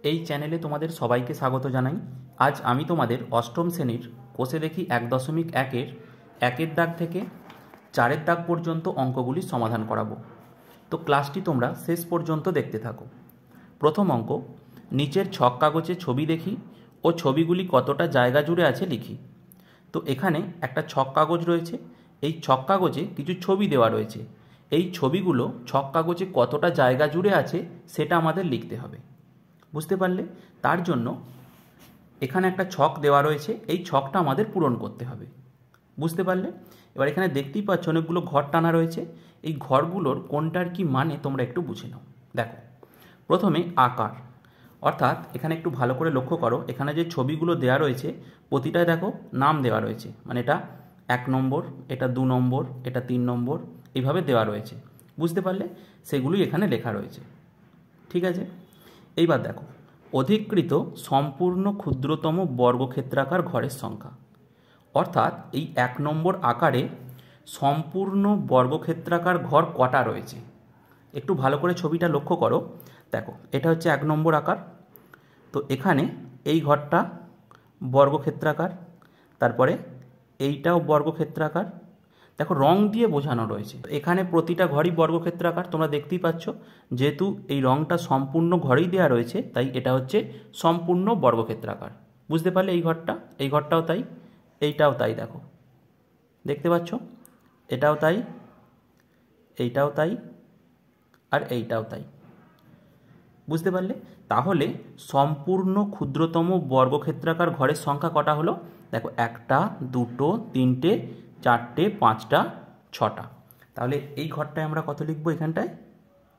এই চ্যানেলে তোমাদের সবাইকে স্বাগত জানাই। আজ আমি তোমাদের অষ্টম শ্রেণীর কোষে দেখি 1.1-এর 1-এর দাগ থেকে 4-এর দাগ পর্যন্ত অঙ্কগুলি সমাধান করাবো। তো ক্লাসটি তোমরা শেষ পর্যন্ত দেখতে থাকো। প্রথম অঙ্ক, নিচের ছক কাগজে ছবি দেখি ও ছবিগুলি কতটা জায়গা জুড়ে আছে লিখি। তো এখানে একটা ছক কাগজ রয়েছে, এই ছক কাগজে কিছু ছবি দেওয়া রয়েছে। এই ছবিগুলো ছক কাগজে কতটা জায়গা জুড়ে আছে সেটা আমাদের লিখতে হবে। বুঝতে পারলে? তার জন্য এখানে একটা ছক দেওয়া রয়েছে, এই ছকটা আমাদের পূরণ করতে হবে। বুঝতে পারলে? এবার এখানে দেখতেই পাচ্ছ অনেকগুলো ঘর টানা রয়েছে। এই ঘরগুলোর কোনটার কি মানে তোমরা একটু বুঝে নাও। দেখো, প্রথমে আকার, অর্থাৎ এখানে একটু ভালো করে লক্ষ্য করো, এখানে যে ছবিগুলো দেওয়া রয়েছে প্রতিটায় দেখো নাম দেওয়া রয়েছে, মানে এটা 1 নম্বর, এটা 2 নম্বর, এটা 3 নম্বর, এইভাবে দেওয়া রয়েছে। বুঝতে পারলে? সেগুলোই এখানে লেখা রয়েছে। ঠিক আছে, এইবার দেখো, অধিকৃত সম্পূর্ণ ক্ষুদ্রতম বর্গক্ষেত্রাকার ঘরের সংখ্যা, অর্থাৎ এই 1 নম্বর আকারে সম্পূর্ণ বর্গক্ষেত্রাকার ঘর কটা রয়েছে। একটু ভালো করে ছবিটা লক্ষ্য করো। দেখো, এটা হচ্ছে 1 নম্বর আকার। তো এখানে এই ঘরটা বর্গক্ষেত্রাকার, তারপরে এইটাও বর্গক্ষেত্রাকার। দেখো, রং দিয়ে বোঝানো রয়েছে। এখানে প্রতিটা ঘরই বর্গক্ষেত্রাকার, তোমরা দেখতেই পাচ্ছ। যেহেতু এই রংটা সম্পূর্ণ ঘরেই দেওয়া রয়েছে, তাই এটা হচ্ছে সম্পূর্ণ বর্গক্ষেত্রাকার। বুঝতে পারলে? এই ঘরটাও তাই, এইটাও তাই। দেখো, দেখতে পাচ্ছ? এটাও তাই, এইটাও তাই, আর এইটাও তাই। বুঝতে পারলে? তাহলে সম্পূর্ণ ক্ষুদ্রতম বর্গক্ষেত্রাকার ঘরের সংখ্যা কটা হলো? দেখো, 1টা, 2টো, 3টে, 4টে, 5টা, 6টা। তাহলে এই ঘরটায় আমরা কত লিখব? এখানটায়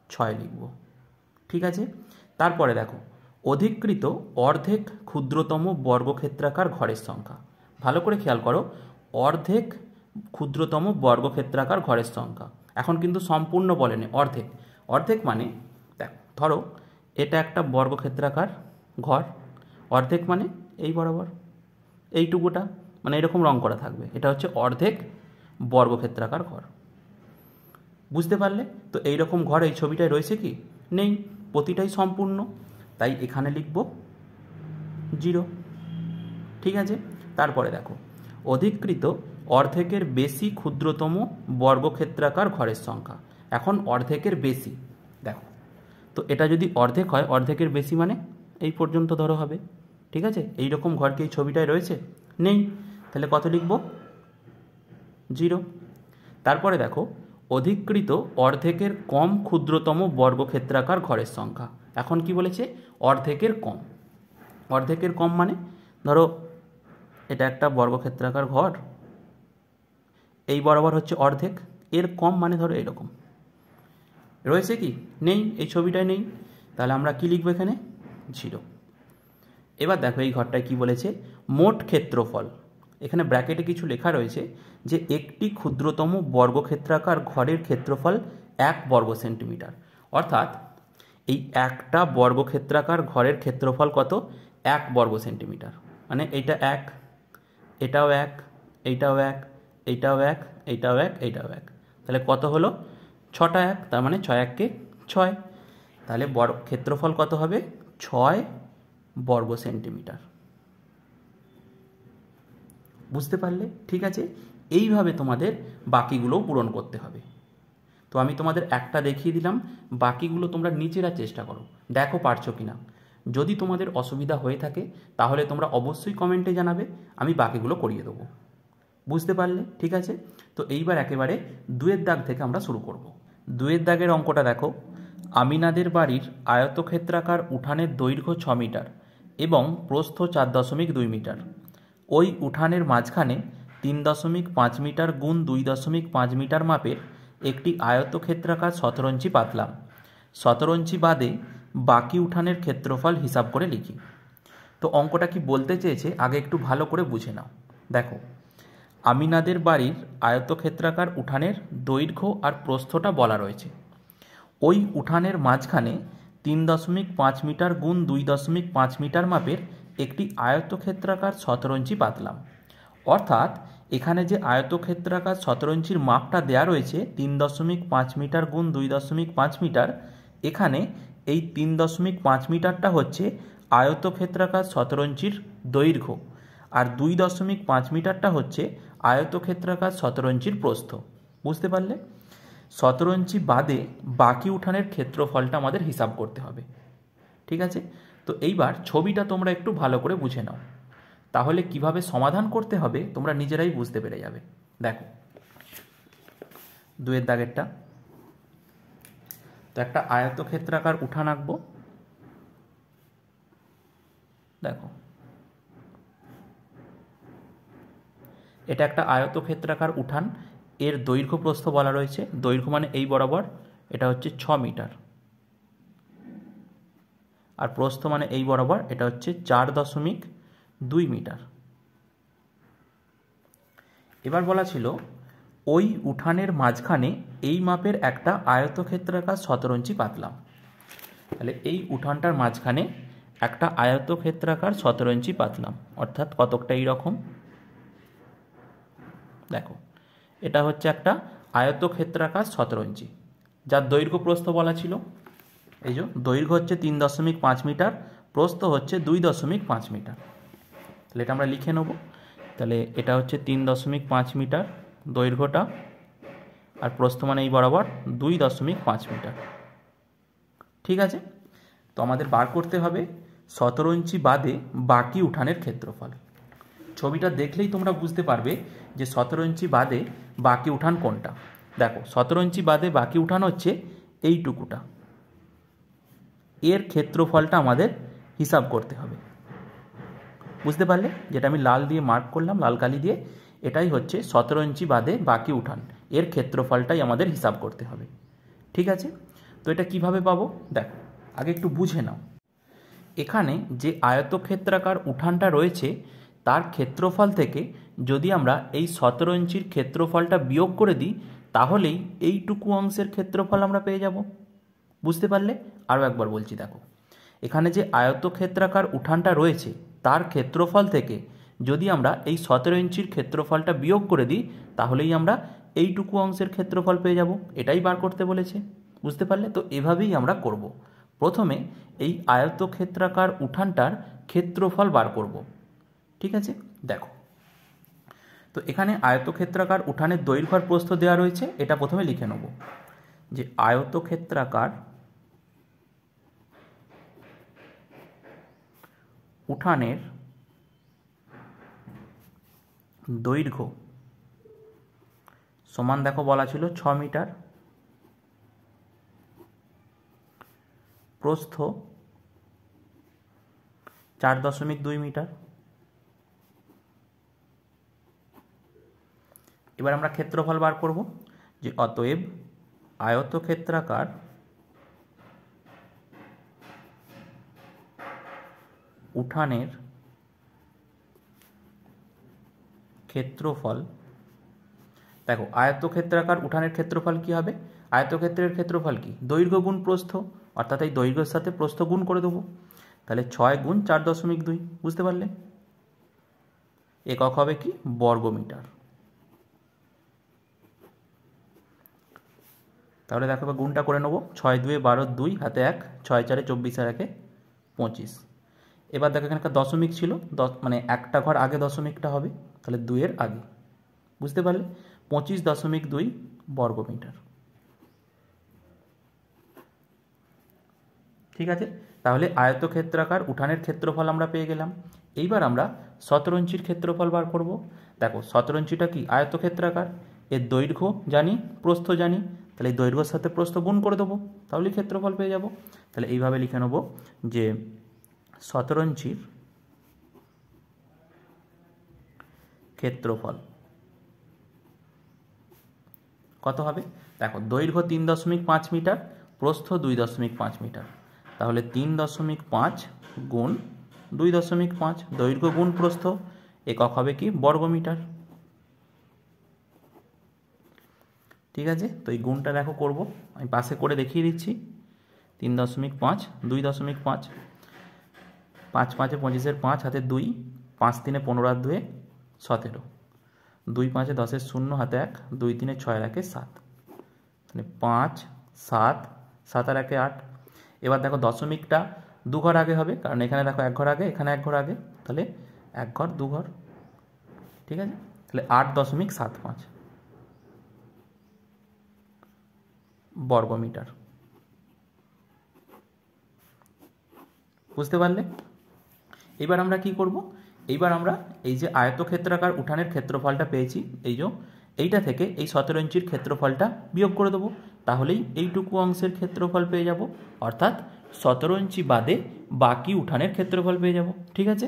6 লিখব। ঠিক আছে, তারপরে দেখো, অধিকৃত অর্ধেক ক্ষুদ্রতম বর্গক্ষেত্রাকার ঘরের সংখ্যা। ভালো করে খেয়াল করো, অর্ধেক ক্ষুদ্রতম বর্গক্ষেত্রাকার ঘরের সংখ্যা। এখন কিন্তু সম্পূর্ণ বলেনি, অর্ধেক। অর্ধেক মানে দেখো, ধরো এটা একটা বর্গক্ষেত্রাকার ঘর, অর্ধেক মানে এই বরাবর এইটুকুটা, মানে এরকম রং করা থাকবে, এটা হচ্ছে অর্ধেক বর্গক্ষেত্রাকার ঘর। বুঝতে পারলে? তো এইরকম ঘর এই ছবিটায় রয়েছে কি? নেই, প্রতিটাই সম্পূর্ণ, তাই এখানে লিখব 0। ঠিক আছে, তারপরে দেখো, অধিকৃত অর্ধেকের বেশি ক্ষুদ্রতম বর্গক্ষেত্রাকার ঘরের সংখ্যা। এখন অর্ধেকের বেশি, দেখো, তো এটা যদি অর্ধেক হয়, অর্ধেকের বেশি মানে এই পর্যন্ত ধরো হবে। ঠিক আছে, এইরকম ঘর কি এই ছবিটায় রয়েছে? নেই, তাহলে কত লিখব? 0। তারপরে দেখো, অধিকৃত অর্ধেকের কম ক্ষুদ্রতম বর্গক্ষেত্রাকার ঘরের সংখ্যা। এখন কি বলেছে? অর্ধেকের কম। অর্ধেকের কম মানে ধরো এটা একটা বর্গক্ষেত্রাকার ঘর, এই বরাবর হচ্ছে অর্ধেক, এর কম মানে ধরো এরকম রয়েছে কি? নেই, এই ছবিটায় নেই, তাহলে আমরা কি লিখবো? এখানে 0। এবার দেখো, এই ঘরটায় কি বলেছে? মোট ক্ষেত্রফল, এখানে ব্র্যাকেটে কিছু লেখা রয়েছে যে একটি ক্ষুদ্রতম বর্গক্ষেত্রাকার ঘরের ক্ষেত্রফল 1 বর্গ সেন্টিমিটার। অর্থাৎ এই একটা বর্গক্ষেত্রাকার ঘরের ক্ষেত্রফল কত? 1 বর্গ সেন্টিমিটার। মানে এইটা 1, এটাও 1, এইটাও 1, এইটাও 1, এইটাও 1, এইটাও 1, তাহলে কত হলো? 6টা 1, তার মানে 6 1 কে 6। তাহলে ক্ষেত্রফল কত হবে? 6 বর্গ সেন্টিমিটার। বুঝতে পারলে? ঠিক আছে, এইভাবে তোমাদের বাকিগুলোও পূরণ করতে হবে। তো আমি তোমাদের একটা দেখিয়ে দিলাম, বাকিগুলো তোমরা নিজেরা চেষ্টা করো, দেখো পারছো কিনা। যদি তোমাদের অসুবিধা হয়ে থাকে তাহলে তোমরা অবশ্যই কমেন্টে জানাবে, আমি বাকিগুলো করিয়ে দেবো। বুঝতে পারলে? ঠিক আছে, তো এইবার একেবারে 2-এর দাগ থেকে আমরা শুরু করব। 2-এর দাগের অঙ্কটা দেখো, আমিনাদের বাড়ির আয়তক্ষেত্রাকার উঠানের দৈর্ঘ্য 6 মিটার এবং প্রস্থ 4.2 মিটার। ওই উঠানের মাঝখানে 3.5 মিটার গুণ 2.5 মিটার মাপের একটি আয়তক্ষেত্রাকার 17 ইঞ্চি পাতলাম। 17 ইঞ্চি বাদে বাকি উঠানের ক্ষেত্রফল হিসাব করে লিখি। তো অঙ্কটা কি বলতে চেয়েছে আগে একটু ভালো করে বুঝে নাও। দেখো, আমিনাদের বাড়ির আয়তক্ষেত্রাকার উঠানের দৈর্ঘ্য আর প্রস্থটা বলা রয়েছে। ওই উঠানের মাঝখানে 3.5 মিটার গুণ 2.5 মিটার মাপের একটি আয়তক্ষেত্রাকার 17 ইঞ্চি পাতলাম। অর্থাৎ এখানে যে আয়তক্ষেত্রাকার 17 ইঞ্চির মাপটা দেয়া রয়েছে 3.5 মিটার গুণ 2.5 মিটার, এখানে এই 3.5 মিটারটা হচ্ছে আয়তক্ষেত্রাকার শতরঞ্চির দৈর্ঘ্য, আর 2.5 মিটারটা হচ্ছে আয়তক্ষেত্রাকার শতরঞ্চির প্রস্থ। বুঝতে পারলে? শতরঞ্চি বাদে বাকি উঠানের ক্ষেত্রফলটা আমাদের হিসাব করতে হবে। ঠিক আছে, তো এইবার ছবিটা তোমরা একটু ভালো করে বুঝে নাও, তাহলে কিভাবে সমাধান করতে হবে তোমরা নিজেরাই বুঝতে পেরে যাবে। দেখো 2 দাগেরটা, তো একটা আয়তক্ষেত্রাকার উঠান আঁকবো। দেখো এটা একটা আয়তক্ষেত্রাকার উঠান, এর দৈর্ঘ্য প্রস্থ বলা রয়েছে। দৈর্ঘ্য মানে এই বরাবর, এটা হচ্ছে 6 মিটার, আর প্রস্থ মানে এই বরাবর, এটা হচ্ছে 4.2 মিটার। এবার বলা ছিল ওই উঠানের মাঝখানে এই মাপের একটা আয়তক্ষেত্রাকার শতরঞ্চি পাতলাম। তাহলে এই উঠানটার মাঝখানে একটা আয়তক্ষেত্রাকার শতরঞ্চি পাতলাম, অর্থাৎ কতকটা এইরকম। দেখো এটা হচ্ছে একটা আয়তক্ষেত্রাকার শতরঞ্চি, যার দৈর্ঘ্য প্রস্থ বলা ছিল। এই যে দৈর্ঘ্য হচ্ছে 3.5 মিটার, প্রস্থ হচ্ছে 2.5 মিটার। তাহলে এটা আমরা লিখে নেব। তাহলে এটা হচ্ছে 3.5 মিটার দৈর্ঘ্যটা, আর প্রস্থ মানে এই বরাবর 2.5 মিটার। ঠিক আছে, তো আমাদের বার করতে হবে শতরঞ্চি বাদে বাকি উঠানের ক্ষেত্রফল। ছবিটা দেখলেই তোমরা বুঝতে পারবে যে শতরঞ্চি বাদে বাকি উঠান কোনটা। দেখো শতরঞ্চি বাদে বাকি উঠান হচ্ছে এইটুকুটা, এর ক্ষেত্রফলটা আমাদের হিসাব করতে হবে। বুঝতে পারলে? যেটা আমি লাল দিয়ে মার্ক করলাম, লাল কালি দিয়ে, এটাই হচ্ছে শতরঞ্চি বাদে বাকি উঠান, এর ক্ষেত্রফলটাই আমাদের হিসাব করতে হবে। ঠিক আছে, তো এটা কিভাবে পাবো দেখো আগে একটু বুঝে নাও। এখানে যে আয়তক্ষেত্রাকার উঠানটা রয়েছে তার ক্ষেত্রফল থেকে যদি আমরা এই শতরঞ্চির ক্ষেত্রফলটা বিয়োগ করে দিই, তাহলেই এইটুকু অংশের ক্ষেত্রফল আমরা পেয়ে যাব। বুঝতে পারলে? আরও একবার বলছি, দেখো এখানে যে আয়তক্ষেত্রাকার উঠানটা রয়েছে তার ক্ষেত্রফল থেকে যদি আমরা এই 17 ইঞ্চির ক্ষেত্রফলটা বিয়োগ করে দিই, তাহলেই আমরা এইটুকু অংশের ক্ষেত্রফল পেয়ে যাব। এটাই বার করতে বলেছে। বুঝতে পারলে? তো এভাবেই আমরা করব। প্রথমে এই আয়তক্ষেত্রাকার উঠানটার ক্ষেত্রফল বার করব। ঠিক আছে, দেখো তো এখানে আয়তক্ষেত্রাকার উঠানের দৈর্ঘ্য আর প্রস্থ দেওয়া রয়েছে, এটা প্রথমে লিখে নেব যে আয়তক্ষেত্রাকার উঠানের দৈর্ঘ্য সমান, দেখো বলা ছিল 6 মিটার, প্রস্থ 4.2 মিটার। এবার আমরা ক্ষেত্রফল বার করব, যে অতএব আয়তক্ষেত্রাকার উঠানের ক্ষেত্রফল। দেখো আয়তক্ষেত্রাকার উঠানের ক্ষেত্রফল কি হবে? আয়তক্ষেত্রের ক্ষেত্রফল কি? দৈর্ঘ্য গুণ প্রস্থ, অর্থাৎ এই দৈর্ঘ্যের সাথে প্রস্থ গুণ করে দেবো। তাহলে 6 গুণ 4.2। বুঝতে পারলে? একক হবে কি? বর্গমিটার। তাহলে দেখো গুণটা করে নেবো, 6 2 12, 2 হাতে 1, 6 4 24 আর 1 25। এবার দেখো এখানে একটা দশমিক ছিল, মানে একটা ঘর আগে দশমিকটা হবে, তাহলে 2 এর আগে। বুঝতে পারলে? 25.2 বর্গমিটার। ঠিক আছে, তাহলে আয়তক্ষেত্রাকার উঠানের ক্ষেত্রফল আমরা পেয়ে গেলাম। এইবার আমরা শতরঞ্চির ক্ষেত্রফল বার করব। দেখো শতরঞ্চিটা কি? আয়তক্ষেত্রাকার, এর দৈর্ঘ্য জানি, প্রস্থ জানি, তাহলে এই দৈর্ঘ্যের সাথে প্রস্থ গুণ করে দেবো, তাহলেই ক্ষেত্রফল পেয়ে যাব। তাহলে এইভাবে লিখে নেব যে শতরঞ্চির ক্ষেত্রফল কত হবে? দেখো দৈর্ঘ্য 3.5 মিটার, প্রস্থ 2.5 মিটার, তাহলে 3.5 গুণ 2.5, দৈর্ঘ্য গুণ প্রস্থ, একক হবে কি? বর্গমিটার। ঠিক আছে, তো এই গুণটা দেখো করব, আমি পাশে করে দেখিয়ে দিচ্ছি। 3.5, 2.5, 5 5 25 5 হাতে 2, 5 3 15 আর 2 17, 2 5 10 0 হাতে 1, 2 3 6 আর 1 7, মানে 5 7 7 আর 1 8। এবার দেখো দশমিকটা 2 ঘর আগে হবে, কারণ এখানে দেখো 1 ঘর আগে, এখানে 1 ঘর আগে, তাহলে 1 ঘর 2 ঘর, ঠিক আছে। তাহলে 8.75 বর্গমিটার। বুঝতে পারলে? এবার আমরা কি করব, এইবার আমরা এই যে আয়তক্ষেত্রাকার উঠানের ক্ষেত্রফলটা পেয়েছি, এইটা থেকে এই 17 ইঞ্চির ক্ষেত্রফলটা বিয়োগ করে দেবো, তাহলেই এইটুকু অংশের ক্ষেত্রফল পেয়ে যাব, অর্থাৎ 17 ইঞ্চি বাদে বাকি উঠানের ক্ষেত্রফল পেয়ে যাব। ঠিক আছে,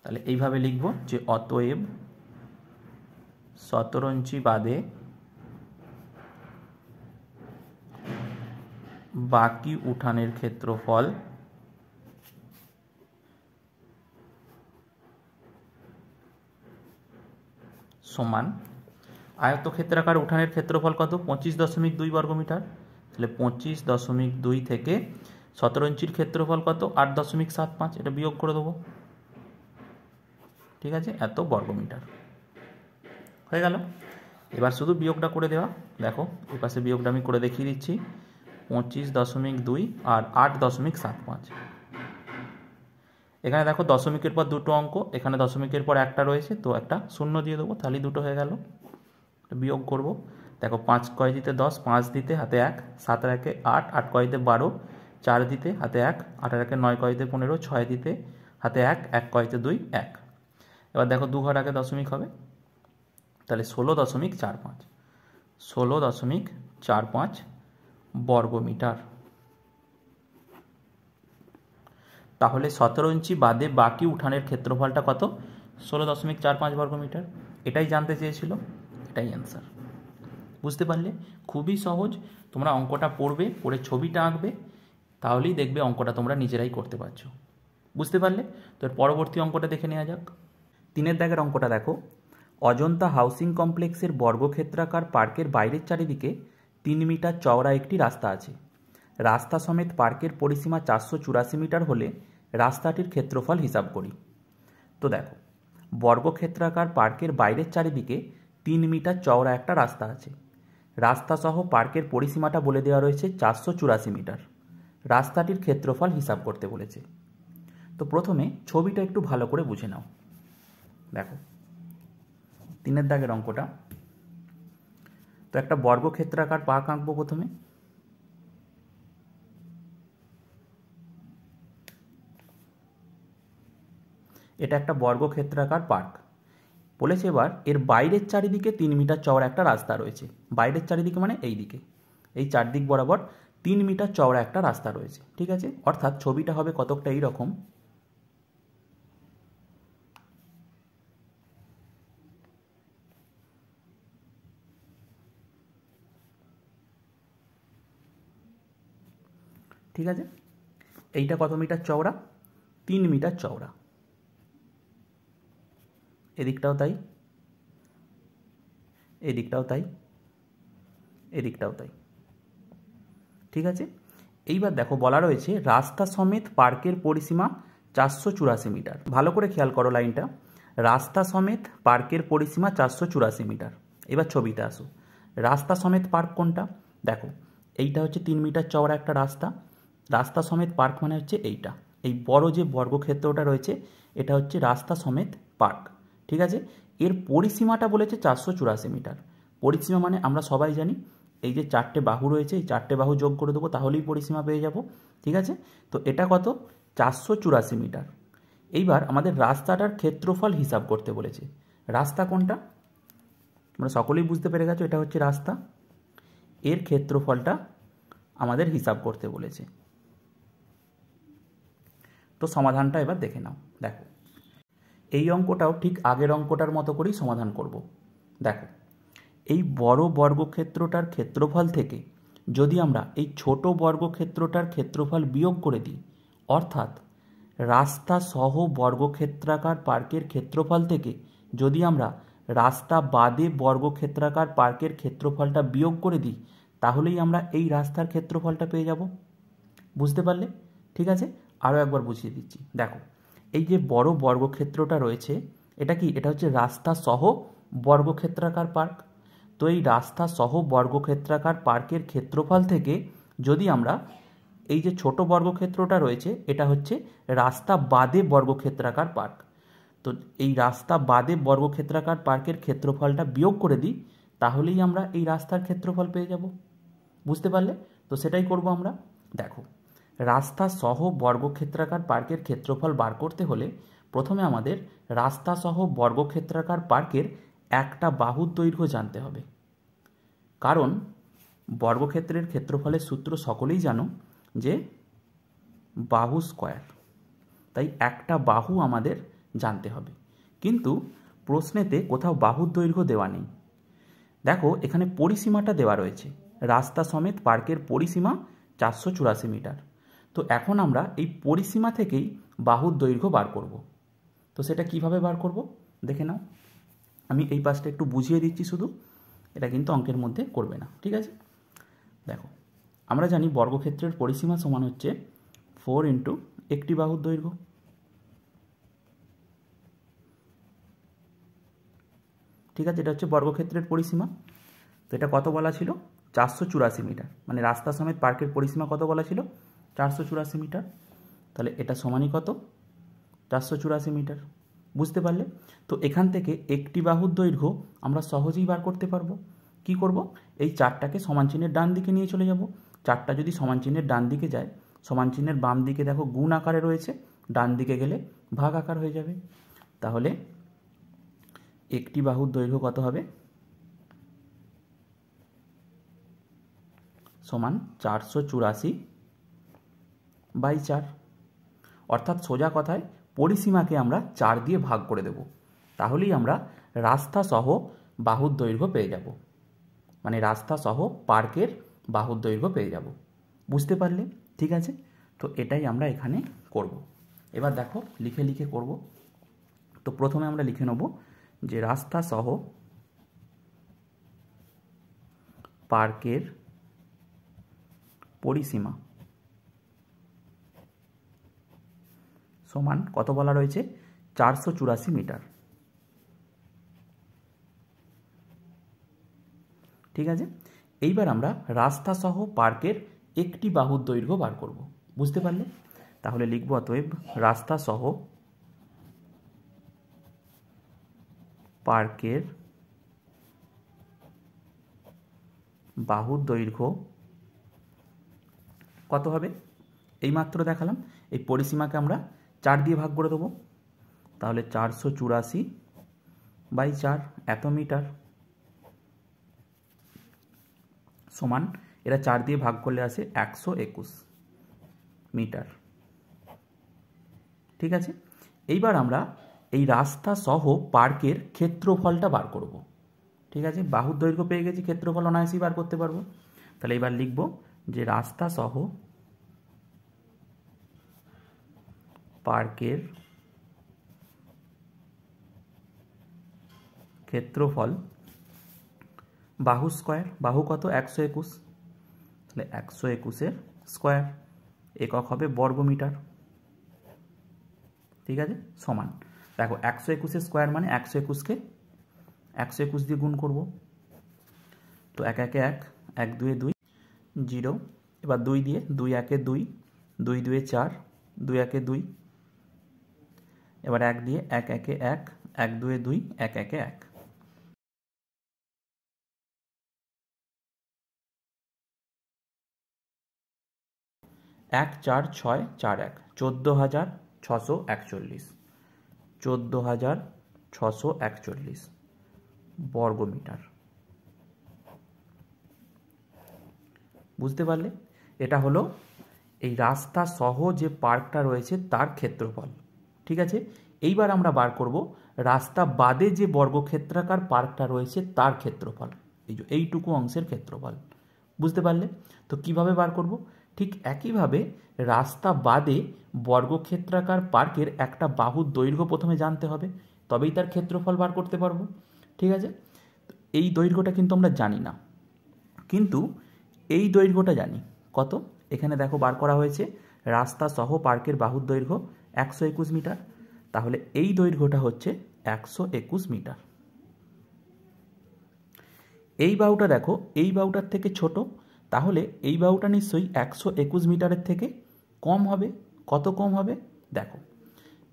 তাহলে এইভাবে লিখব যে অতএব 17 ইঞ্চি বাদে বাকি উঠানের ক্ষেত্রফল সমান আয়তক্ষেত্রাকার উঠানের ক্ষেত্রফল কত, 25.2 বর্গমিটার। তাহলে 25.2 থেকে 17 ইঞ্চির ক্ষেত্রফল কত, 8.75, এটা বিয়োগ করে দেবো। ঠিক আছে, এত বর্গমিটার হয়ে গেল। এবার শুধু বিয়োগটা করে দেওয়া, দেখো এই পাশে বিয়োগটা আমি করে দেখিয়ে দিচ্ছি। 25.2 আর 8.75, এখানে দেখো দশমিকের পর দুটো অঙ্ক, এখানে দশমিকের পর একটা রয়েছে, তো একটা শূন্য দিয়ে দেবো, তাহলেই দুটো হয়ে গেল। বিয়োগ করব, দেখো 5 কয় দিতে 10, 5 দিতে হাতে 1, 7 আর 1 8, 8 কয় দিতে 12, 4 দিতে হাতে 1, 8 আর 1 9 কয় দিতে 15, 6 দিতে হাতে 1, 1 কয় দিতে 2, 1। এবার দেখো 2 ঘর আগে দশমিক হবে, তাহলে 16.45, 16.45 বর্গমিটার। তাহলে 17 ইঞ্চি বাদে বাকি উঠানের ক্ষেত্রফলটা কত, 16.45 বর্গমিটার। এটাই জানতে চেয়েছিল, এটাই অ্যান্সার। বুঝতে পারলে? খুবই সহজ, তোমরা অঙ্কটা পড়বে, পড়ে ছবিটা আঁকবে, তাহলেই দেখবে অঙ্কটা তোমরা নিজেরাই করতে পারছো। বুঝতে পারলে? তো এর পরবর্তী অঙ্কটা দেখে নেওয়া যাক। 3 দাগের অঙ্কটা দেখো, অজন্তা হাউসিং কমপ্লেক্সের বর্গক্ষেত্রাকার পার্কের বাইরের চারিদিকে 3 মিটার চওড়া একটি রাস্তা আছে। রাস্তা সমেত পার্কের পরিসীমা 484 মিটার হলে রাস্তাটির ক্ষেত্রফল হিসাব করি। তো দেখো, বর্গক্ষেত্রাকার পার্কের বাইরের চারিদিকে 3 মিটার চওড়া একটা রাস্তা আছে। রাস্তা সহ পার্কের পরিসীমাটা বলে দেওয়া রয়েছে 484 মিটার। রাস্তাটির ক্ষেত্রফল হিসাব করতে বলেছে। তো প্রথমে ছবিটা একটু ভালো করে বুঝে নাও। দেখো 3 দাগের অঙ্কটা, তো একটা বর্গক্ষেত্রাকার পার্ক আঁকবো প্রথমে। এটা একটা বর্গক্ষেত্রাকার পার্ক বলেছে। এবার এর বাইরের চারিদিকে 3 মিটার চওড়া একটা রাস্তা রয়েছে। বাইরের চারিদিকে মানে এই দিকে, এই চারদিক বরাবর 3 মিটার চওড়া একটা রাস্তা রয়েছে। ঠিক আছে, অর্থাৎ ছবিটা হবে কতকটা এইরকম। ঠিক আছে, এইটা কত মিটার চওড়া, 3 মিটার চওড়া। এদিকটাও তাই, এদিকটাও তাই, এদিকটাও তাই। ঠিক আছে, এইবার দেখো বলা রয়েছে রাস্তা সমেত পার্কের পরিসীমা 484 মিটার। ভালো করে খেয়াল করো লাইনটা, রাস্তা সমেত পার্কের পরিসীমা 484 মিটার। এবার ছবিতে আসো, রাস্তা সমেত পার্ক কোনটা, দেখো এইটা হচ্ছে 3 মিটার চওড়া একটা রাস্তা। রাস্তা সমেত পার্ক মানে হচ্ছে এইটা, এই বড় যে বর্গক্ষেত্রটা রয়েছে এটা হচ্ছে রাস্তা সমেত পার্ক। ঠিক আছে, এর পরিসীমাটা বলেছে 484 মিটার। পরিসীমা মানে আমরা সবাই জানি এই যে 4টে বাহু রয়েছে, এই 4টে বাহু যোগ করে দেবো, তাহলেই পরিসীমা পেয়ে যাব। ঠিক আছে, তো এটা কত, 484 মিটার। এইবার আমাদের রাস্তাটার ক্ষেত্রফল হিসাব করতে বলেছে। রাস্তা কোনটা তোমরা সকলেই বুঝতে পেরে গেছো, এটা হচ্ছে রাস্তা। এর ক্ষেত্রফলটা আমাদের হিসাব করতে বলেছে। তো সমাধানটা এবার দেখে নাও। দেখো এই অঙ্কটাও ঠিক আগের অঙ্কটার মতো করেই সমাধান করব। দেখো এই বড় বর্গক্ষেত্রটার ক্ষেত্রফল থেকে যদি আমরা এই ছোট বর্গক্ষেত্রটার ক্ষেত্রফল বিয়োগ করে দিই, অর্থাৎ রাস্তা সহ বর্গক্ষেত্রাকার পার্কের ক্ষেত্রফল থেকে যদি আমরা রাস্তা বাদে বর্গক্ষেত্রাকার পার্কের ক্ষেত্রফলটা বিয়োগ করে দিই, তাহলেই আমরা এই রাস্তার ক্ষেত্রফলটা পেয়ে যাব। বুঝতে পারলে? ঠিক আছে, আরও একবার বুঝিয়ে দিচ্ছি। দেখো এই যে বড় বর্গক্ষেত্রটা রয়েছে এটা কি, এটা হচ্ছে রাস্তা সহ বর্গক্ষেত্রাকার পার্ক। তো এই রাস্তা সহ বর্গক্ষেত্রাকার পার্কের ক্ষেত্রফল থেকে যদি আমরা এই যে ছোট বর্গক্ষেত্রটা রয়েছে এটা হচ্ছে রাস্তা বাদে বর্গক্ষেত্রাকার পার্ক। তো এই রাস্তা বাদে বর্গক্ষেত্রাকার পার্কের ক্ষেত্রফলটা বিয়োগ করে দিই, তাহলেই আমরা এই রাস্তার ক্ষেত্রফল পেয়ে যাব। বুঝতে পারলে? তো সেটাই করব আমরা। দেখো, রাস্তা সহ বর্গক্ষেত্রাকার পার্কের ক্ষেত্রফল বার করতে হলে প্রথমে আমাদের রাস্তা সহ বর্গক্ষেত্রাকার পার্কের একটা বাহুর দৈর্ঘ্য জানতে হবে। কারণ বর্গক্ষেত্রের ক্ষেত্রফলের সূত্র সকলেই জানো যে বাহু স্কয়ার, তাই একটা বাহু আমাদের জানতে হবে। কিন্তু প্রশ্নেতে কোথাও বাহুর দৈর্ঘ্য দেওয়া নেই। দেখো, এখানে পরিসীমাটা দেওয়া রয়েছে, রাস্তা সমেত পার্কের পরিসীমা 484 মিটার। তো এখন আমরা এই পরিসীমা থেকেই বাহুর দৈর্ঘ্য বার করব। তো সেটা কিভাবে বার করব দেখে নাও। আমি এই পাশটা একটু বুঝিয়ে দিচ্ছি শুধু, এটা কিন্তু অঙ্কের মধ্যে করবে না, ঠিক আছে? দেখো, আমরা জানি বর্গক্ষেত্রের পরিসীমা সমান হচ্ছে 4 ইন্টু একটি বাহুর দৈর্ঘ্য। ঠিক আছে, এটা হচ্ছে বর্গক্ষেত্রের পরিসীমা। তো এটা কত বলা ছিল? 484 মিটার। মানে রাস্তা সমেত পার্কের পরিসীমা কত বলা ছিল? 484 মিটার। তাহলে এটা সমানই কত? 484 মিটার। বুঝতে পারলে? তো এখান থেকে একটি বাহুর দৈর্ঘ্য আমরা সহজেই বার করতে পারবো। কি করব? এই চারটাকে সমান চিহ্নের ডান দিকে নিয়ে চলে যাব। চারটা যদি সমান চিহ্নের ডান দিকে যায়, সমান চিহ্নের বাম দিকে দেখো গুণ আকারে রয়েছে, ডান দিকে গেলে ভাগ আকার হয়ে যাবে। তাহলে একটি বাহুর দৈর্ঘ্য কত হবে? সমান 484/4। অর্থাৎ সোজা কথায় পরিসীমাকে আমরা 4 দিয়ে ভাগ করে দেব, তাহলেই আমরা রাস্তা সহ বাহুর দৈর্ঘ্য পেয়ে যাব। মানে রাস্তা সহ পার্কের বাহুর দৈর্ঘ্য পেয়ে যাব। বুঝতে পারলে? ঠিক আছে, তো এটাই আমরা এখানে করব। এবার দেখো, লিখে লিখে করব। তো প্রথমে আমরা লিখে নেব যে রাস্তা সহ পার্কের পরিসীমা সমান কত বলা রয়েছে? 484 মিটার। ঠিক আছে, এইবার আমরা রাস্তা সহ পার্কের একটি বাহুর দৈর্ঘ্য বার করব। বুঝতে পারলে? তাহলে লিখব অতএব রাস্তা সহ পার্কের বাহুর দৈর্ঘ্য কত হবে? এইমাত্র দেখালাম, এই পরিসীমাকে আমরা 4 দিয়ে ভাগ করে দেবো। তাহলে 484/4 এত মিটার সমান, এরা 4 দিয়ে ভাগ করলে আসে 121 মিটার। ঠিক আছে, এইবার আমরা এই রাস্তা সহ পার্কের ক্ষেত্রফলটা বার করব। ঠিক আছে, বাহুর দৈর্ঘ্য পেয়ে গেছি, ক্ষেত্রফল অনায়াসেই বার করতে পারবো। তাহলে এবার লিখব যে রাস্তা সহ পার্কের ক্ষেত্রফল বাহু স্কয়ার। বাহু কত? 121। তাহলে 121-এর স্কয়ার, একক হবে বর্গমিটার। ঠিক আছে, সমান। দেখো, 121-এর স্কয়ার মানে 121-কে 121 দিয়ে গুণ করব। তো 1 1 1, 1 2 2, 0। এবার 2 দিয়ে, 2 1 2, 2 2 4, 2 1 2। এবার 1 দিয়ে, 1 1 1, 1 2 2, 1 1 1। 1 4 6 4 1, 14,641। 14,641 বর্গমিটার। বুঝতে পারলে? এটা হলো এই রাস্তা সহ যে পার্কটা রয়েছে তার ক্ষেত্রফল। ঠিক আছে, এইবার আমরা বার করব রাস্তা বাদে যে বর্গক্ষেত্রাকার পার্কটা রয়েছে তার ক্ষেত্রফল, এই যে এইটুকু অংশের ক্ষেত্রফল। বুঝতে পারলে? তো কিভাবে বার করব? ঠিক একইভাবে রাস্তা বাদে বর্গক্ষেত্রাকার পার্কের একটা বাহুর দৈর্ঘ্য প্রথমে জানতে হবে, তবেই তার ক্ষেত্রফল বার করতে পারবো। ঠিক আছে, এই দৈর্ঘ্যটা কিন্তু আমরা জানি না, কিন্তু এই দৈর্ঘ্যটা জানি। কত? এখানে দেখো বার করা হয়েছে রাস্তা সহ পার্কের বাহুর দৈর্ঘ্য 121 মিটার। তাহলে এই দৈর্ঘ্যটা হচ্ছে 121 মিটার। এই বাহুটা দেখো, এই বাহুটার থেকে ছোট, তাহলে এই বাহুটা নিশ্চয়ই 121 মিটারের থেকে কম হবে। কত কম হবে দেখো,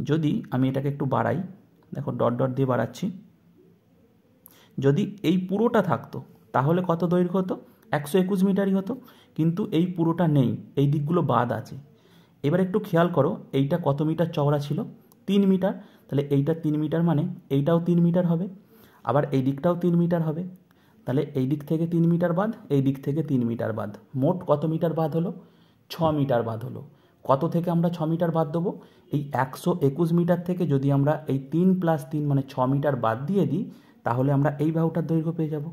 যদি আমি এটাকে একটু বাড়াই, দেখো ডট ডট দিয়ে বাড়াচ্ছি, যদি এই পুরোটা থাকতো তাহলে কত দৈর্ঘ্য হতো? 121 মিটারই হতো, কিন্তু এই পুরোটা নেই, এই দিকগুলো বাদ আছে। এবার একটু খেয়াল করো, এইটা কত মিটার চওড়া ছিল? 3 মিটার। তাহলে এইটা 3 মিটার মানে এইটাও 3 মিটার হবে, আবার এই দিকটাও 3 মিটার হবে। তাহলে এই দিক থেকে 3 মিটার বাদ, এই দিক থেকে 3 মিটার বাদ, মোট কত মিটার বাদ হলো? 6 মিটার বাদ হলো। কত থেকে আমরা 6 মিটার বাদ দেবো? এই 121 মিটার থেকে যদি আমরা এই 3 + 3 মানে 6 মিটার বাদ দিয়ে দিই, তাহলে আমরা এই বাহুটার দৈর্ঘ্য পেয়ে যাব।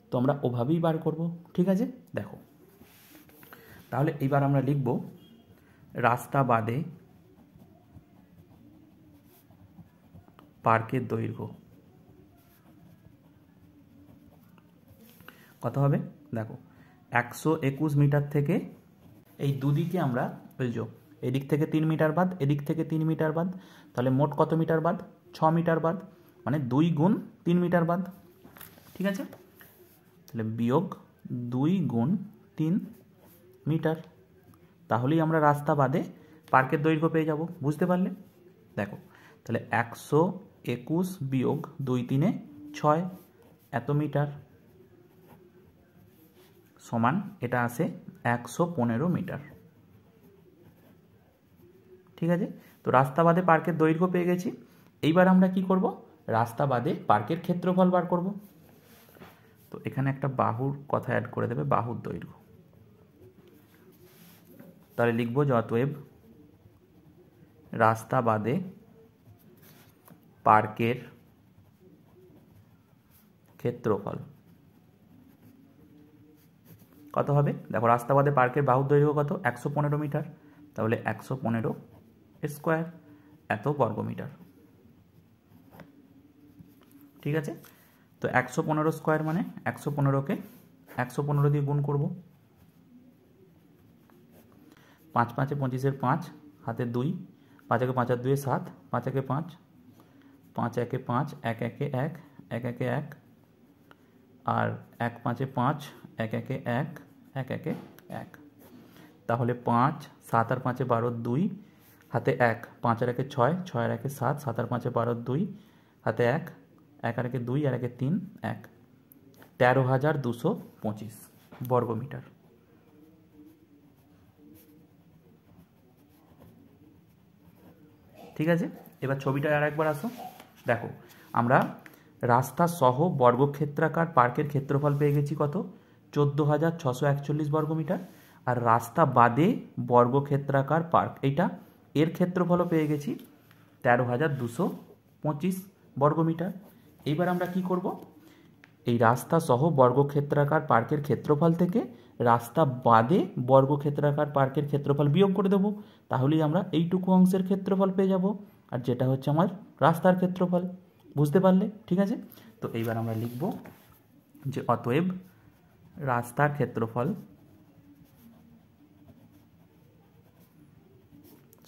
তো আমরা ওভাবেই বার করব। ঠিক আছে, দেখো তাহলে এইবার আমরা লিখব রাস্তা বাদে পার্কের দৈর্ঘ্য কত হবে? দেখো 121 মিটার থেকে এই দুদিকে আমরা বুঝছো, এদিক থেকে 3 মিটার বাদ, এদিক থেকে 3 মিটার বাদ, তাহলে মোট কত মিটার বাদ? 6 মিটার বাদ, মানে 2 গুণ 3 মিটার বাদ। ঠিক আছে, তাহলে বিয়োগ 2 গুণ 3 মিটার, তাহলেই আমরা রাস্তা বাদে পার্কের দৈর্ঘ্য পেয়ে যাব। বুঝতে পারলে? দেখো তাহলে 121 বিয়োগ 2 3 6 এত মিটার সমান এটা আসে 115 মিটার। ঠিক আছে, তো রাস্তা বাদে পার্কের দৈর্ঘ্য পেয়ে গেছি। এইবার আমরা কি করব? রাস্তা বাদে পার্কের ক্ষেত্রফল বার করব। তো এখানে একটা বাহুর কথা অ্যাড করে দেবে, বাহুর দৈর্ঘ্য। তাহলে লিখব যে অতএব রাস্তা বাদে পার্কের ক্ষেত্রফল কত হবে? দেখো রাস্তা বাদে পার্কের বাহুর দৈর্ঘ্য কত? 115 মিটার, তাহলে 115 স্কোয়ার এত বর্গমিটার। ঠিক আছে, তো 115 স্কোয়ার মানে 115কে 115 দিয়ে গুণ করব। 5 5 25 5, হাতে 2, 5 1 5 2 7, 5 1 5, 5 1 5, 1 1 1, 1 1 1, আর 1 5 5, 1 1 1, 1 1 1, তাহলে 5 7 আর 5 12 2, হাতে 1, 5 আর 1 6, 6 আর 1 7, 7 আর 5 12 2, হাতে 1, 1 আর 1 2, আর 1 3, 1, 13,225 বর্গমিটার। ঠিক আছে, এবার ছবিটা আর একবার আসো। দেখো আমরা রাস্তা সহ বর্গক্ষেত্রাকার পার্কের ক্ষেত্রফল পেয়ে গেছি কত? 14,641 বর্গমিটার। আর রাস্তা বাদে বর্গক্ষেত্রাকার পার্ক, এইটা এর ক্ষেত্রফলও পেয়ে গেছি 13,225 বর্গমিটার। এইবার আমরা কি করব? এই রাস্তা সহ বর্গক্ষেত্রাকার পার্কের ক্ষেত্রফল থেকে রাস্তা বাদে বর্গক্ষেত্রাকার পার্কের ক্ষেত্রফল বিয়োগ করে দেবো, তাহলেই আমরা এইটুকু অংশের ক্ষেত্রফল পেয়ে যাব, আর যেটা হচ্ছে আমার রাস্তার ক্ষেত্রফল। বুঝতে পারলে? ঠিক আছে, তো এইবার আমরা লিখব যে অতএব রাস্তার ক্ষেত্রফল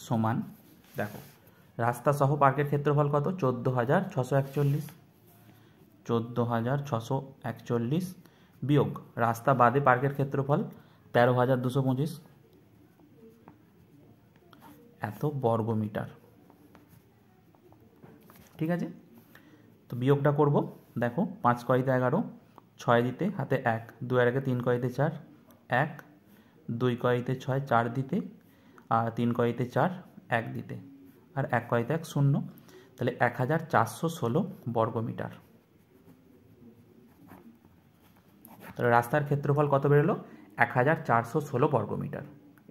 সমান, দেখো রাস্তা সহ পার্কের ক্ষেত্রফল কত? 14,641, 14,641 বিয়োগ রাস্তা বাদে পার্কের ক্ষেত্রফল 13,225 এত বর্গমিটার। ঠিক আছে, তো বিয়োগটা করব। দেখো 5 কয়তে 11, 6 দিতে হাতে 1, 2 আর 1 3 কয়তে 4, 1, 2 কয়তে 6, 4 দিতে, আর 3 কয়তে 4, 1 দিতে, আর 1 কয়তে 1 0, তাহলে 1416 বর্গমিটার। তাহলে রাস্তার ক্ষেত্রফল কত বেরোলো? 1416 বর্গমিটার।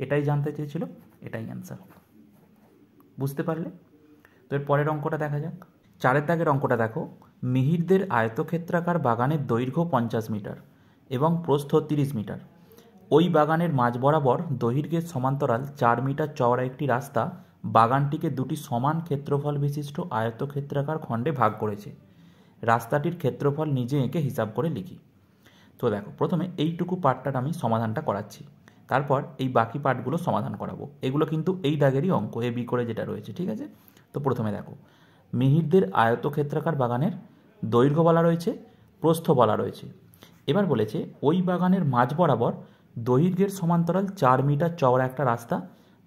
এটাই জানতে চেয়েছিল, এটাই অ্যান্সার। বুঝতে পারলে? তো এর পরের অঙ্কটা দেখা যাক। 4 দাগের অঙ্কটা দেখো, মিহিরদের আয়তক্ষেত্রাকার বাগানের দৈর্ঘ্য 50 মিটার এবং প্রস্থ 30 মিটার। ওই বাগানের মাঝ বরাবর দৈর্ঘ্যের সমান্তরাল 4 মিটার চওড়া একটি রাস্তা বাগানটিকে দুটি সমান ক্ষেত্রফল বিশিষ্ট আয়তক্ষেত্রাকার খণ্ডে ভাগ করেছে। রাস্তাটির ক্ষেত্রফল নিজে এঁকে হিসাব করে লিখি। তো দেখো প্রথমে এইটুকু পার্টটার আমি সমাধানটা করাচ্ছি, তারপর এই বাকি পার্টগুলো সমাধান করাবো। এগুলো কিন্তু এই দাগেরই অঙ্ক, এ বি করে যেটা রয়েছে। ঠিক আছে, তো প্রথমে দেখো মিহিরদের আয়তক্ষেত্রাকার বাগানের দৈর্ঘ্য বলা রয়েছে, প্রস্থ বলা রয়েছে। এবার বলেছে ওই বাগানের মাঝ বরাবর দৈর্ঘ্যের সমান্তরাল 4 মিটার চওড়া একটা রাস্তা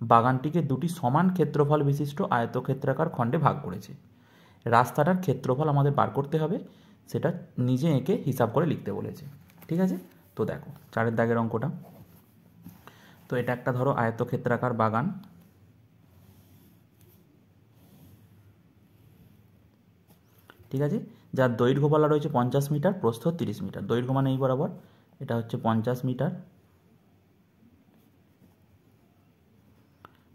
বাগানটিকে দুটি সমান ক্ষেত্রফল বিশিষ্ট আয়তক্ষেত্রাকার খণ্ডে ভাগ করেছে। রাস্তাটার ক্ষেত্রফল আমাদের বার করতে হবে, সেটা নিজে এঁকে হিসাব করে লিখতে বলেছে। ঠিক আছে, তো দেখো 4 দাগের অঙ্কটা। তো এটা একটা ধরো আয়তক্ষেত্রাকার বাগান। ঠিক আছে, যার দৈর্ঘ্য বলা রয়েছে 50 মিটার, প্রস্থ 30 মিটার। দৈর্ঘ্য মানে এই বরাবর, এটা হচ্ছে 50 মিটার,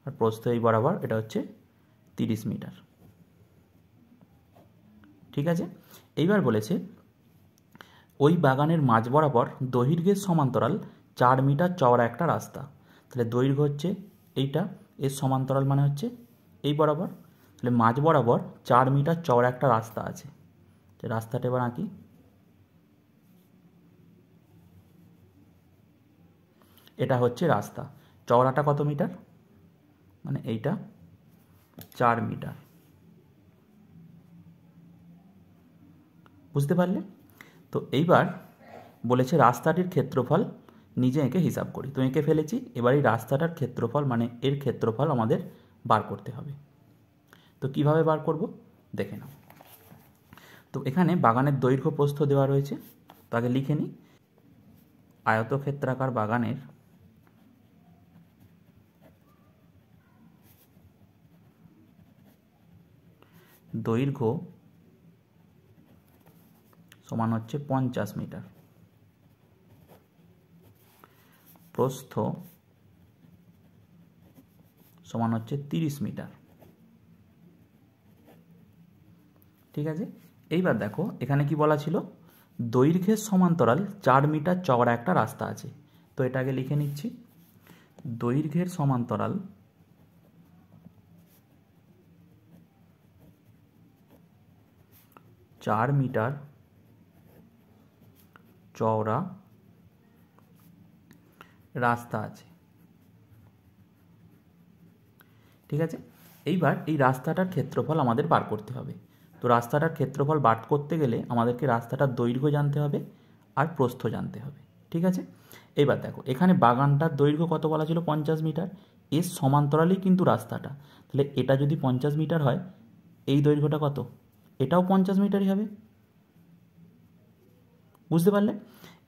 আর প্রস্থ এই বরাবর, এটা হচ্ছে 30 মিটার। ঠিক আছে, এইবার বলেছে ওই বাগানের মাঝ বরাবর দৈর্ঘ্যের সমান্তরাল 4 মিটার চওড়া একটা রাস্তা। তাহলে দৈর্ঘ্য হচ্ছে এইটা, এর সমান্তরাল মানে হচ্ছে এই বরাবর, তাহলে মাঝ বরাবর 4 মিটার চওড়া একটা রাস্তা আছে। রাস্তাটা এবার আঁকি। এটা হচ্ছে রাস্তা, চওড়াটা কত মিটার, মানে এইটা 4 মিটার। বুঝতে পারলে? তো এইবার বলেছে রাস্তাটির ক্ষেত্রফল নিজে এঁকে হিসাব করি। তো এঁকে ফেলেছি, এবার এই রাস্তাটার ক্ষেত্রফল মানে এর ক্ষেত্রফল আমাদের বার করতে হবে। তো কিভাবে বার করব দেখে নাও। তো এখানে বাগানের দৈর্ঘ্য প্রস্থ দেওয়া রয়েছে, তো আগে লিখে নিই। আয়তক্ষেত্রাকার বাগানের দৈর্ঘ্য সমান হচ্ছে 50 মিটার, প্রস্থ সমান হচ্ছে 30 মিটার। ঠিক আছে, এইবার দেখো এখানে কি বলা ছিল, দৈর্ঘ্যের সমান্তরাল 4 মিটার চওড়া একটা রাস্তা আছে। তো এটা আগে লিখে নিচ্ছি, দৈর্ঘ্যের সমান্তরাল 4 মিটার চওড়া রাস্তা আছে। ঠিক আছে, এইবার এই রাস্তাটার ক্ষেত্রফল আমাদের বার করতে হবে। তো রাস্তাটার ক্ষেত্রফল বার করতে গেলে আমাদেরকে রাস্তাটার দৈর্ঘ্য জানতে হবে আর প্রস্থ জানতে হবে। ঠিক আছে, এইবার দেখো এখানে বাগানটার দৈর্ঘ্য কত বলা ছিল, 50 মিটার, এর সমান্তরালই কিন্তু রাস্তাটা। তাহলে এটা যদি 50 মিটার হয়, এই দৈর্ঘ্যটা কত, এটাও 50 মিটারই হবে। বুঝতে পারলে?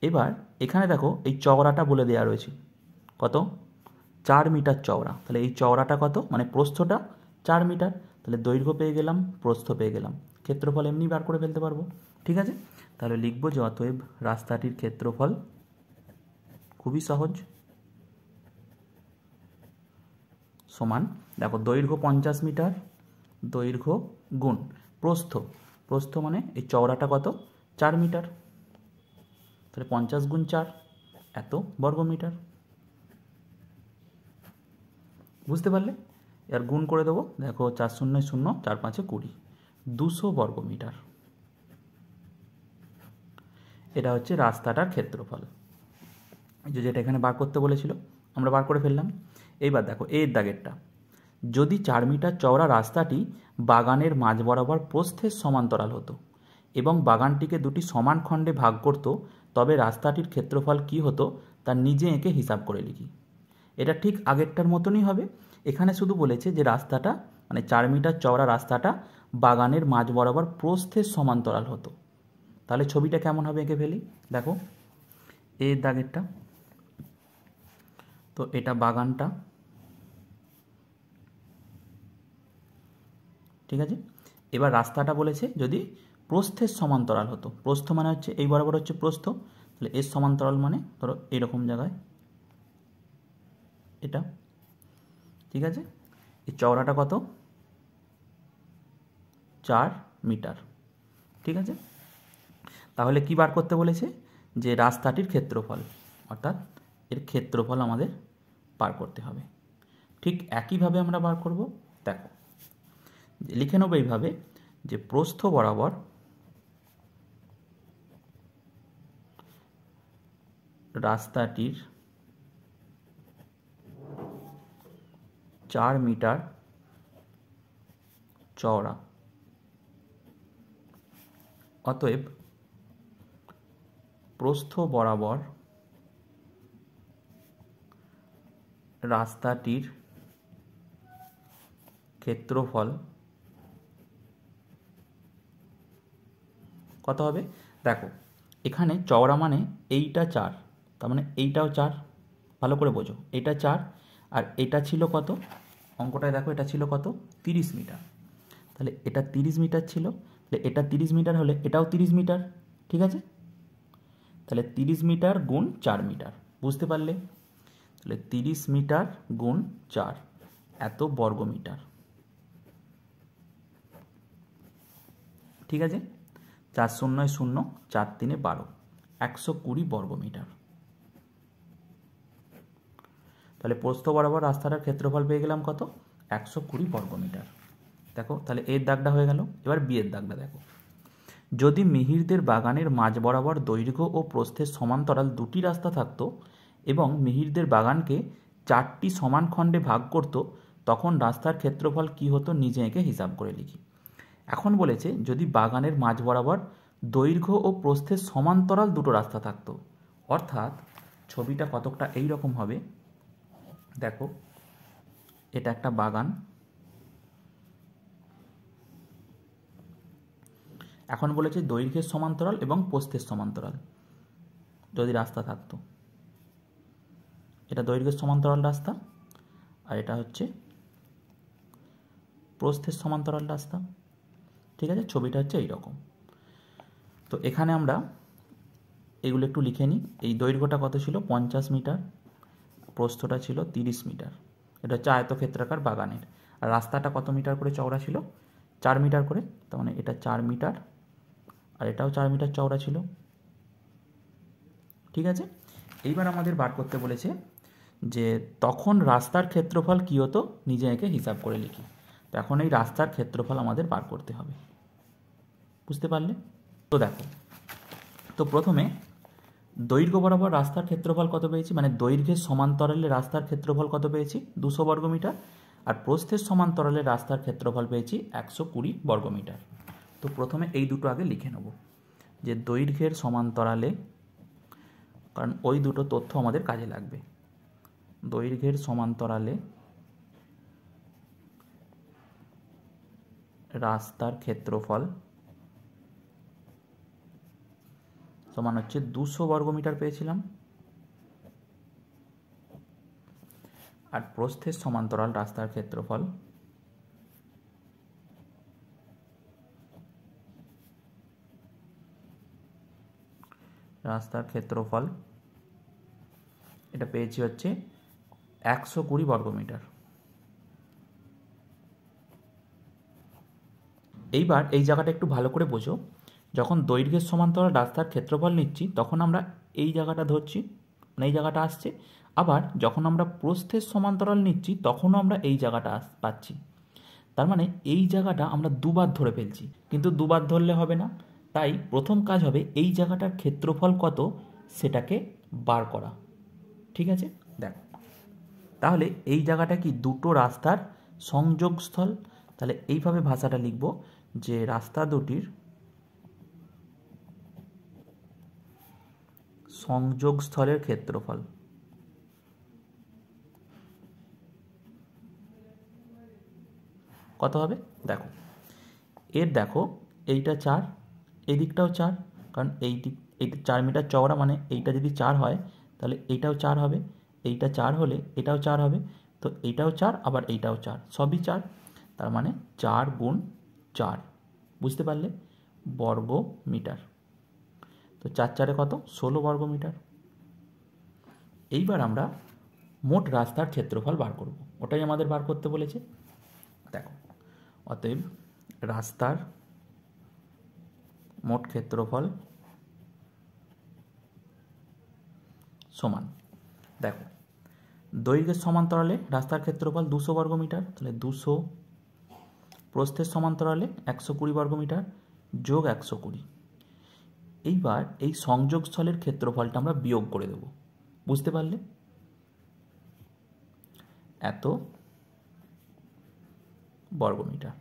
এবার এখানে দেখো এই চওড়াটা বলে দেওয়া রয়েছে কত, 4 মিটার চওড়া। তাহলে এই চওড়াটা কত, মানে প্রস্থটা 4 মিটার। তাহলে দৈর্ঘ্য পেয়ে গেলাম, প্রস্থ পেয়ে গেলাম, ক্ষেত্রফল এমনি বার করে ফেলতে পারবো। ঠিক আছে, তাহলে লিখবো যে অতএব রাস্তাটির ক্ষেত্রফল, খুবই সহজ, সমান, দেখো দৈর্ঘ্য 50 মিটার, দৈর্ঘ্য গুণ প্রস্থ, প্রস্থ মানে এই চওড়াটা কত, 4 মিটার। তাহলে 50 গুণ 4, এত বর্গমিটার। বুঝতে পারলে? এর গুণ করে দেবো, দেখো 4 শূন্য 0, 4 5 20, 200 বর্গমিটার। এটা হচ্ছে রাস্তাটার ক্ষেত্রফল, যেটা এখানে বার করতে বলেছিল, আমরা বার করে ফেললাম। এইবার দেখো এর দাগেরটা, যদি 4 মিটার চওড়া রাস্তাটি বাগানের মাঝ বরাবর প্রস্থের সমান্তরাল হতো এবং বাগানটিকে দুটি সমান খণ্ডে ভাগ করত, তবে রাস্তাটির ক্ষেত্রফল কি হতো তা নিজে এঁকে হিসাব করে লিখি। এটা ঠিক আগেরটার মতনই হবে, এখানে শুধু বলেছে যে রাস্তাটা মানে 4 মিটার চওড়া রাস্তাটা বাগানের মাঝ বরাবর প্রস্থের সমান্তরাল হতো। তাহলে ছবিটা কেমন হবে এঁকে ফেলি, দেখো এর দাগেরটা। তো এটা বাগানটা। ঠিক আছে, এবার রাস্তাটা বলেছে যদি প্রস্থের সমান্তরাল হতো, প্রস্থ মানে হচ্ছে এই বরাবর হচ্ছে প্রস্থ, তাহলে এর সমান্তরাল মানে ধরো এরকম জায়গায় এটা। ঠিক আছে, এই চওড়াটা কত, 4 মিটার। ঠিক আছে, তাহলে কি বার করতে বলেছে, যে রাস্তাটির ক্ষেত্রফল, অর্থাৎ এর ক্ষেত্রফল আমাদের বার করতে হবে। ঠিক একইভাবে আমরা বার করব, দেখো লিখে নেব এইভাবে, যে প্রস্থ বরাবর রাস্তাটির 4 মিটার চওড়া, অতএব প্রস্থ বরাবর রাস্তাটির ক্ষেত্রফল কত হবে? দেখো এখানে চওড়া মানে এইটা 4, তার মানে এইটাও 4, ভালো করে বোঝো, এটা 4 আর এটা ছিল কত, অঙ্কটায় দেখো এটা ছিল কত, 30 মিটার। তাহলে এটা 30 মিটার ছিল, তাহলে এটা 30 মিটার হলে এটাও 30 মিটার, ঠিক আছে? তাহলে 30 মিটার গুণ 4 মিটার, বুঝতে পারলে? তাহলে 30 মিটার গুণ 4 এত বর্গ মিটার, ঠিক আছে? 4 0 0, 4 3 12, 120 বর্গ মিটার। তাহলে প্রস্থ বরাবর রাস্তাটার ক্ষেত্রফল পেয়ে গেলাম কত, 120 বর্গ মিটার। দেখো তাহলে এর দাগটা হয়ে গেল। এবার বি এর দাগটা দেখো, যদি মিহিরদের বাগানের মাঝ বরাবর দৈর্ঘ্য ও প্রস্থের সমান্তরাল দুটি রাস্তা থাকতো এবং মিহিরদের বাগানকে 4টি সমান খণ্ডে ভাগ করত, তখন রাস্তার ক্ষেত্রফল কি হতো নিজে এঁকে হিসাব করে লিখি। এখন বলেছে যদি বাগানের মাঝ বরাবর দৈর্ঘ্য ও প্রস্থের সমান্তরাল দুটো রাস্তা থাকতো, অর্থাৎ ছবিটা কতকটা এই রকম হবে। দেখো এটা একটা বাগান, এখন বলেছে দৈর্ঘ্যের সমান্তরাল এবং প্রস্থের সমান্তরাল যদি রাস্তা থাকতো, এটা দৈর্ঘ্যের সমান্তরাল রাস্তা আর এটা হচ্ছে প্রস্থের সমান্তরাল রাস্তা, ঠিক আছে? ছবিটা হচ্ছে এইরকম। তো এখানে আমরা এগুলো একটু লিখে নিই। এই দৈর্ঘ্যটা কত ছিল, 50 মিটার, প্রস্থটা ছিল 30 মিটার, এটা হচ্ছে আয়তক্ষেত্রাকার বাগানের। আর রাস্তাটা কত মিটার করে চওড়া ছিল, 4 মিটার করে, তার মানে এটা 4 মিটার আর এটাও 4 মিটার চওড়া ছিল, ঠিক আছে? এইবার আমাদের বার করতে বলেছে যে তখন রাস্তার ক্ষেত্রফল কী হতো নিজে এঁকে হিসাব করে লিখি। তো এখন এই রাস্তার ক্ষেত্রফল আমাদের বার করতে হবে, বুঝতে পারলে? তো দেখো, তো প্রথমে দৈর্ঘ্য বরাবর রাস্তার ক্ষেত্রফল কত পেয়েছি, মানে দৈর্ঘ্যের সমান্তরালে রাস্তার ক্ষেত্রফল কত পেয়েছি, 200 বর্গ মিটার, আর প্রস্থের সমান্তরালে রাস্তার ক্ষেত্রফল পেয়েছি 120 বর্গ মিটার। তো প্রথমে এই দুটো আগে লিখে নেব, যে দৈর্ঘ্যের সমান্তরালে, কারণ ওই দুটো তথ্য আমাদের কাজে লাগবে, দৈর্ঘ্যের সমান্তরালে রাস্তার ক্ষেত্রফল সমান হচ্ছে 200 বর্গ মিটার পেয়েছিলাম, আর প্রস্থের সমান্তরাল রাস্তার ক্ষেত্রফল এটা পেয়েছি হচ্ছে 120 বর্গ মিটার। এইবার এই জায়গাটা একটু ভালো করে বোঝো, যখন দৈর্ঘ্যের সমান্তরাল রাস্তার ক্ষেত্রফল নিচ্ছি তখন আমরা এই জায়গাটা ধরছি, মানে এই জায়গাটা আসছে, আবার যখন আমরা প্রস্থের সমান্তরাল নিচ্ছি তখনও আমরা এই জায়গাটা পাচ্ছি। তার মানে এই জায়গাটা আমরা দুবার ধরে ফেলছি, কিন্তু দুবার ধরলে হবে না, তাই প্রথম কাজ হবে এই জায়গাটার ক্ষেত্রফল কত সেটাকে বার করা, ঠিক আছে? দেখো তাহলে এই জায়গাটা কি দুটো রাস্তার সংযোগস্থল, তাহলে এইভাবে ভাষাটা লিখব যে রাস্তা দুটির সংযোগস্থলের ক্ষেত্রফল। কত হবে দেখো, দেখো এইটা 4, এই দিকটাও 4, কারণ এইটা 4 মিটার চওড়া, মানে এইটা যদি 4 হয় তাহলে এইটাও 4 হবে, এইটা 4 হলে এটাও 4 হবে, তো এইটাও 4 আবার এইটাও 4, সবই 4, তার মানে 4 গুণ 4, বুঝতে পারলে, বর্গ মিটার। তো 4 4 কত, 16 বর্গ মিটার। এইবার আমরা মোট রাস্তার ক্ষেত্রফল বার করব, ওটাই আমাদের বার করতে বলেছে। দেখো অতএব রাস্তার মোট ক্ষেত্রফল সমান, দেখো দৈর্ঘ্যের সমান্তরালে রাস্তার ক্ষেত্রফল 200 বর্গ মিটার, তাহলে 200, প্রস্থের সমান্তরালে 120 বর্গ মিটার যোগ 120। এইবার এই সংযোগস্থলের ক্ষেত্রফলটা আমরা বিয়োগ করে দেব, বুঝতে পারলে, এত বর্গ মিটার,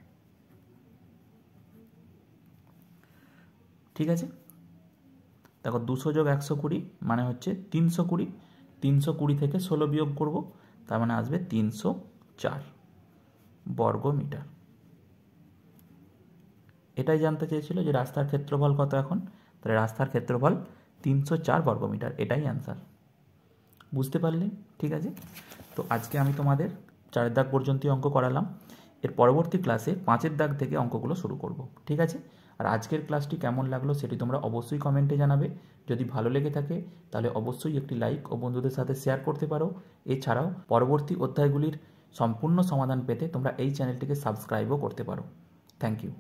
ঠিক আছে? দেখো 200 যোগ 120 মানে হচ্ছে 320, 320 থেকে 16 বিয়োগ করব, তার মানে আসবে 304 বর্গমিটার। এটাই জানতে চেয়েছিল যে রাস্তার ক্ষেত্রফল কত এখন, তাহলে রাস্তার ক্ষেত্রফল 304 বর্গমিটার, এটাই অ্যান্সার। বুঝতে পারলে? ঠিক আছে। তো আজকে আমি তোমাদের 4 দাগ পর্যন্তই অঙ্ক করালাম। এর পরবর্তী ক্লাসে 5 দাগ থেকে অঙ্কগুলো শুরু করব। ঠিক আছে। আর আজকের ক্লাসটি কেমন লাগলো সেটি তোমরা অবশ্যই কমেন্টে জানাবে। যদি ভালো লেগে থাকে তাহলে অবশ্যই একটি লাইক ও বন্ধুদের সাথে শেয়ার করতে পারো। এছাড়াও পরবর্তী অধ্যায়গুলির সম্পূর্ণ সমাধান পেতে তোমরা এই চ্যানেলটিকে সাবস্ক্রাইবও করতে পারো। Thank you.